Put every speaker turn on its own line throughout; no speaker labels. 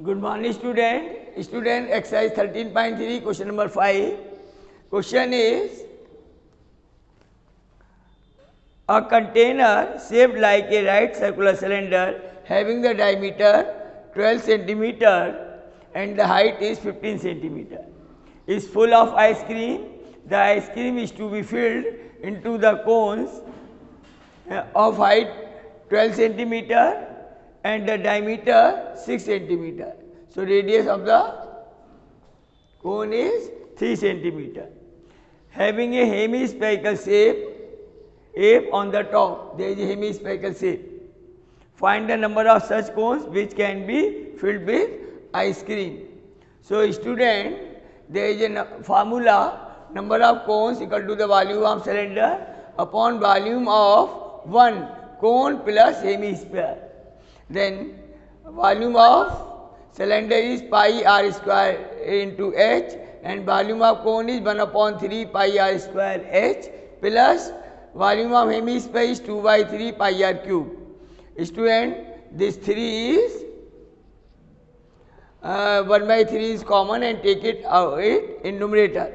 Good morning, student. Student, exercise 13.3, question number 5. Question is, a container shaped like a right circular cylinder having the diameter 12 centimeter and the height is 15 centimeter is full of ice cream. The ice cream is to be filled into the cones of height 12 centimeter and the diameter 6 centimeter. So radius of the cone is 3 centimeter. Having a hemispherical shape on the top, there is a hemispherical shape. Find the number of such cones which can be filled with ice cream. So student, there is a formula, number of cones equal to the volume of cylinder upon volume of one cone plus hemisphere. Then volume of cylinder is pi r square into h and volume of cone is 1 upon 3 pi r square h plus volume of hemisphere is 2 by 3 pi r cube. Student, this 3 is 1 by 3 is common and take it out in numerator.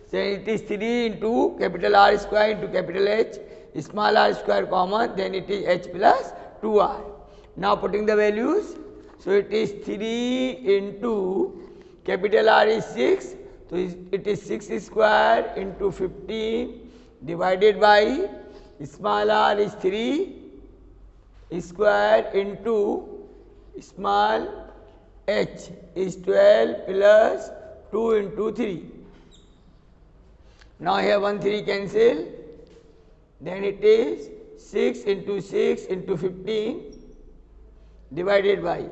So it is 3 into capital R square into capital H, small r square common, then it is h plus 2r. Now putting the values, so it is 3 into capital R is 6, so it is 6 square into 15 divided by small r is 3 square into small h is 12 plus 2 into 3. Now here 1 3 cancel, then it is 6 into 6 into 15 divided by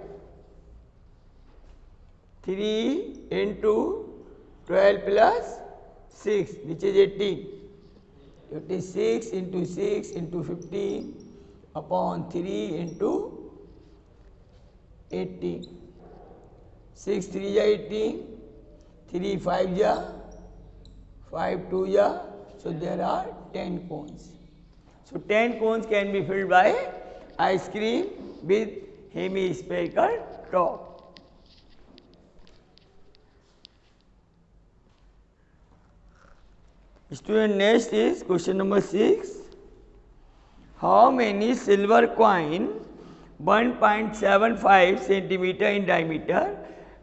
3 into 12 plus 6 which is 18. It is 6 into 6 into 15 upon 3 into 18. 6 3 is 18, 3 5 is 5 2 is, so there are 10 cones. So 10 cones can be filled by ice cream with hemispherical top. Student, next is question number 6. How many silver coin 1.75 centimeter in diameter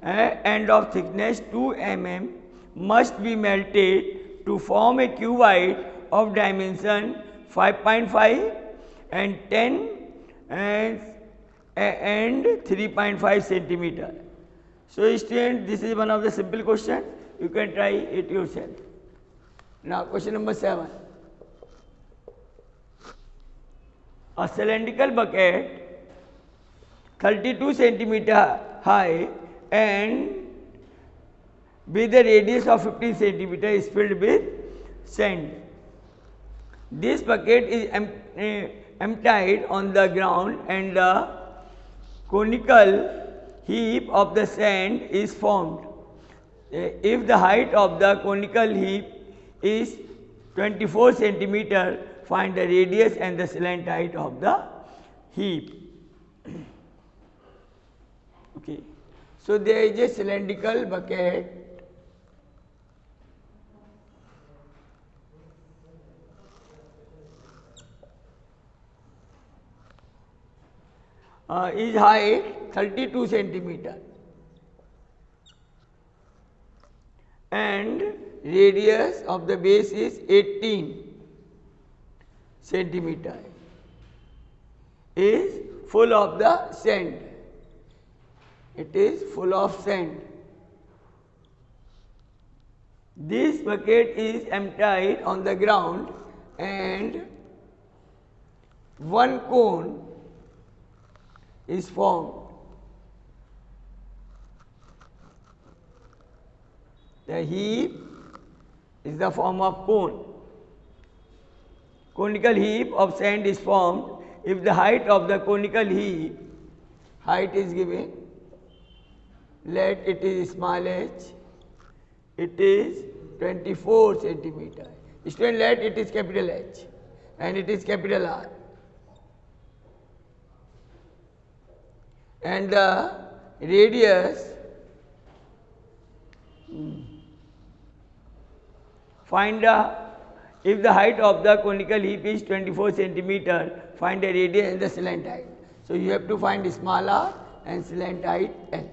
and of thickness 2 mm must be melted to form a cuboid of dimension 5.5 and 10 and 3.5 centimeter. So student, this is one of the simple question. You can try it yourself. Now question number 7. A cylindrical bucket 32 centimeter high and with a radius of 15 centimeter is filled with sand. This bucket is emptied on the ground and the conical heap of the sand is formed. If the height of the conical heap is 24 centimeter, find the radius and the slant height of the heap. Okay. So there is a cylindrical bucket is height 32 centimeter and radius of the base is 18 centimeter, is full of the sand. It is full of sand. This bucket is emptied on the ground and one cone is formed. The heap is the form of cone. Conical heap of sand is formed if the height of the conical heap, height is given, let it is small h, it is 24 centimeter. Student, let it is capital H and it is capital R. And the radius, find the, if the height of the conical heap is 24 centimeter, find the radius and the slant height. So you have to find small r and slant height L.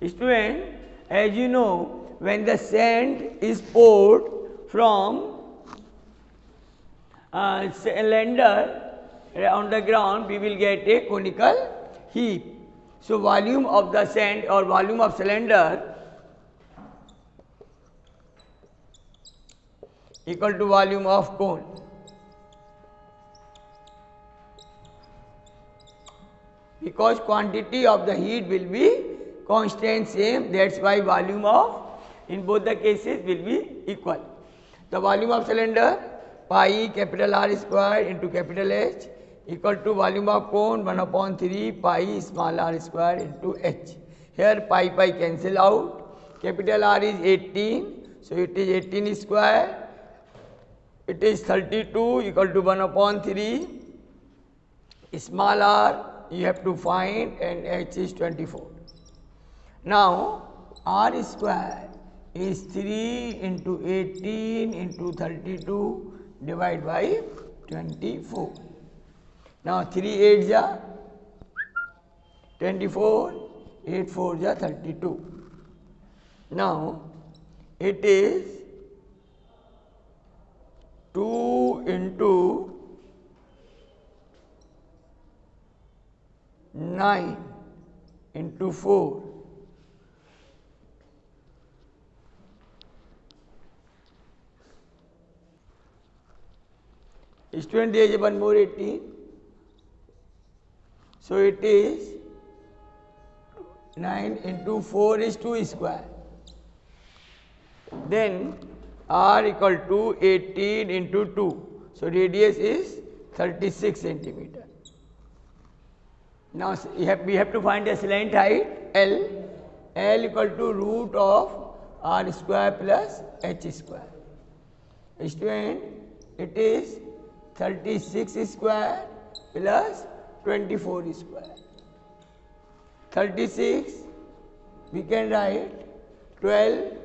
Student, as you know, when the sand is poured from cylinder on the ground, we will get a conical heap. So volume of the sand or volume of cylinder equal to volume of cone. Because quantity of the heat will be constant same, that's why volume of in both the cases will be equal. The volume of cylinder pi capital R square into capital H equal to volume of cone 1/3 pi small r square into H. Here pi cancel out, capital R is 18, so it is 18 square, it is 32 equal to 1/3, small r you have to find and H is 24. Now R square is 3 into 18 into 32 divided by 24. Now 3 8s are 24, 8 4s are 32. Now it is 2 into 9 into 4. Student, there is one more 18. So it is 9 into 4 is 2 square. Then R equal to 18 into 2. So radius is 36 centimeter. Now we have to find the slant height L. L equal to root of R square plus H square. Student, it is 36 square plus 24 square. 36 we can write 12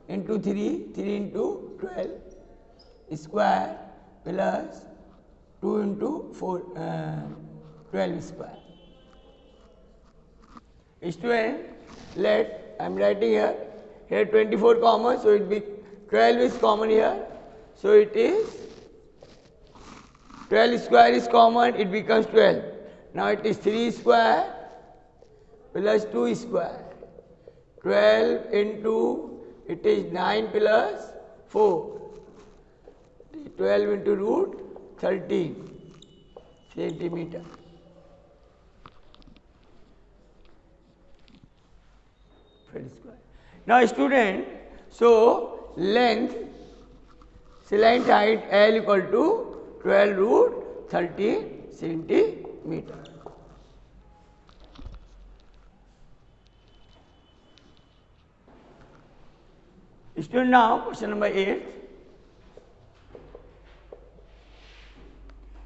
into 3, 3 into 12 square plus 2 into 4, 12 square. Student, let I am writing here 24 common, so it be 12 is common here, so it is 12 square is common, it becomes 12. Now it is 3 square plus 2 square. 12 into, it is 9 plus 4. 12 into root 13 centimeter. Now student, so length, slant height L equal to 12 root 13 centimeter. Student, now question number 8.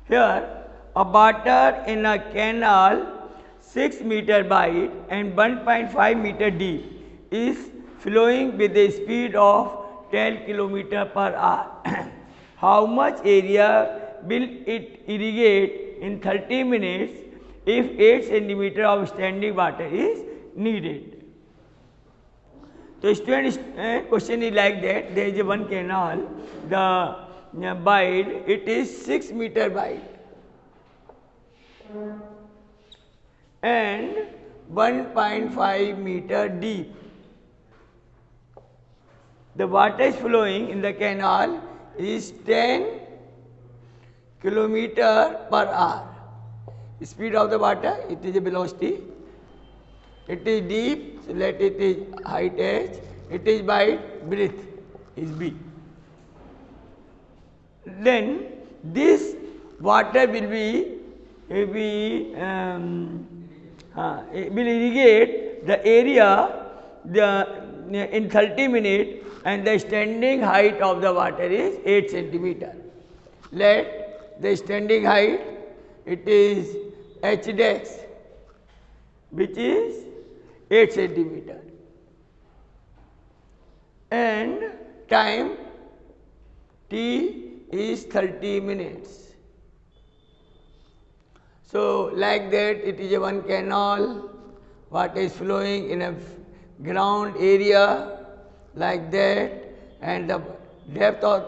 Here a water in a canal 6 meter wide and 1.5 meter deep is flowing with a speed of 10 km per hour. How much area will it irrigate in 30 minutes if 8 centimeter of standing water is needed? So student, question is like that. There is one canal, the wide, it is 6 meter wide and 1.5 meter deep. The water is flowing in the canal is 10 km per hour. Speed of the water, it is a velocity. It is deep, so let it is height h. It is wide, breadth is b. Then this water will irrigate the area in 30 minutes, and the standing height of the water is 8 centimeter. Let the standing height, it is h dash, which is 8 centimeter, and time T is 30 minutes. So like that, it is a one canal, water is flowing in a ground area like that, and the depth of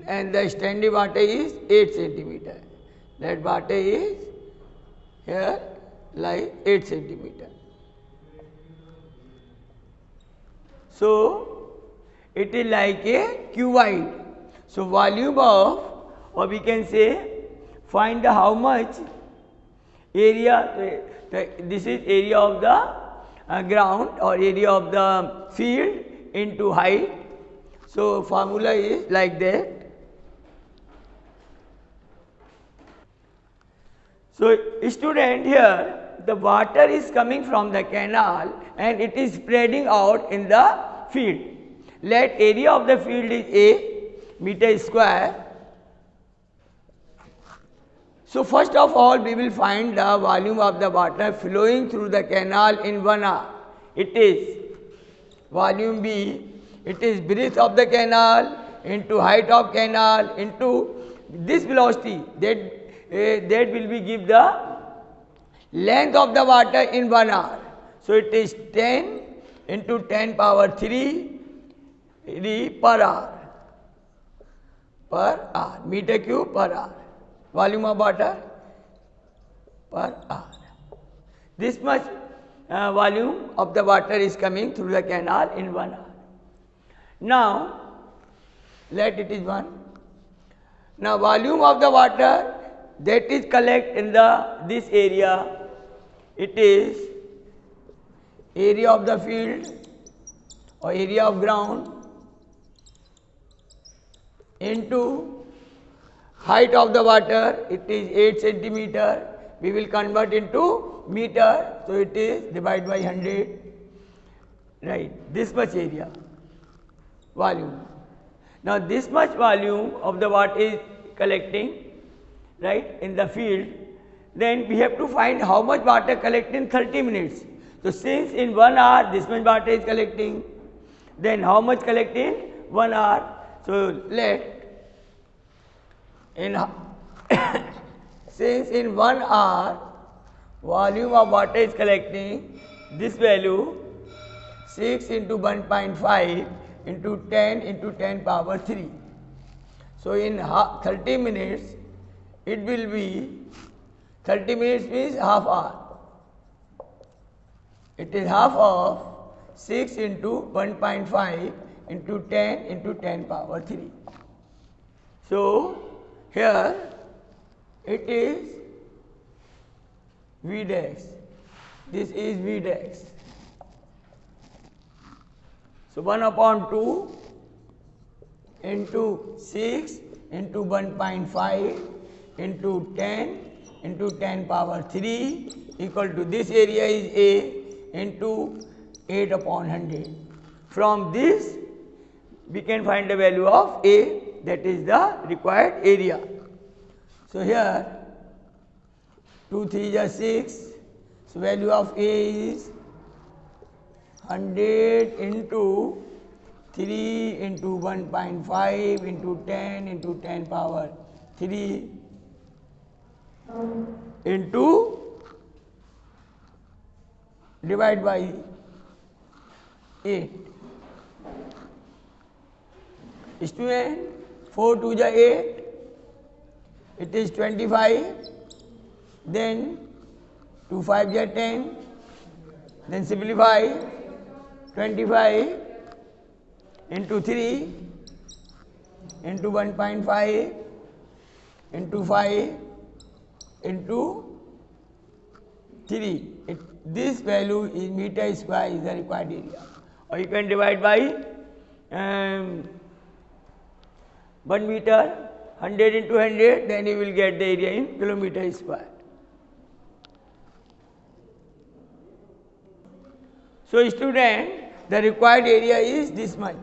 and the standing water is 8 centimeter. That water is here like 8 centimeter. So it is like a cuboid. So volume of, or we can say, find the how much area, this is area of the ground or area of the field into height. So formula is like that. So student, here the water is coming from the canal and it is spreading out in the field. Let area of the field is A meter square. So first of all, we will find the volume of the water flowing through the canal in 1 hour. It is volume B, it is breadth of the canal into height of canal into this velocity, that will be give the length of the water in 1 hour. So it is 10 into 10 power 3 per hour, meter cube per hour, volume of water per hour. This much volume of the water is coming through the canal in 1 hour. Now let it is 1. Now volume of the water that is collect in this area, it is area of the field or area of ground into height of the water, it is 8 centimeter. We will convert into meter, so it is divided by 100, right, this much area, volume. Now this much volume of the water is collecting, right, in the field. Then we have to find how much water collect in 30 minutes. So since in 1 hour this much water is collecting, then how much collect in 1 hour? So let in since in 1 hour volume of water is collecting this value 6 into 1.5 into 10 into 10 power 3. So in 30 minutes it will be, 30 minutes means half hour. It is half of 6 into 1.5 into 10 into 10 power 3. So here it is V dash, this is V dash. So 1 upon 2 into 6 into 1.5 into 10 into 10 power 3 equal to, this area is A into 8 upon 100. From this we can find the value of A, that is the required area. So here 2 3 is 6, so value of A is 100 into 3 into 1.5 into 10 into 10 power 3 into divide by 8. Student, 4 2 is 8, it is 25, then 2 5 is 10, then simplify 25 into 3 into 1.5 into 5 into 3. This value is meter square is the required area, or you can divide by 1 meter, 100 into 100, then you will get the area in kilometer square. So student, the required area is this much.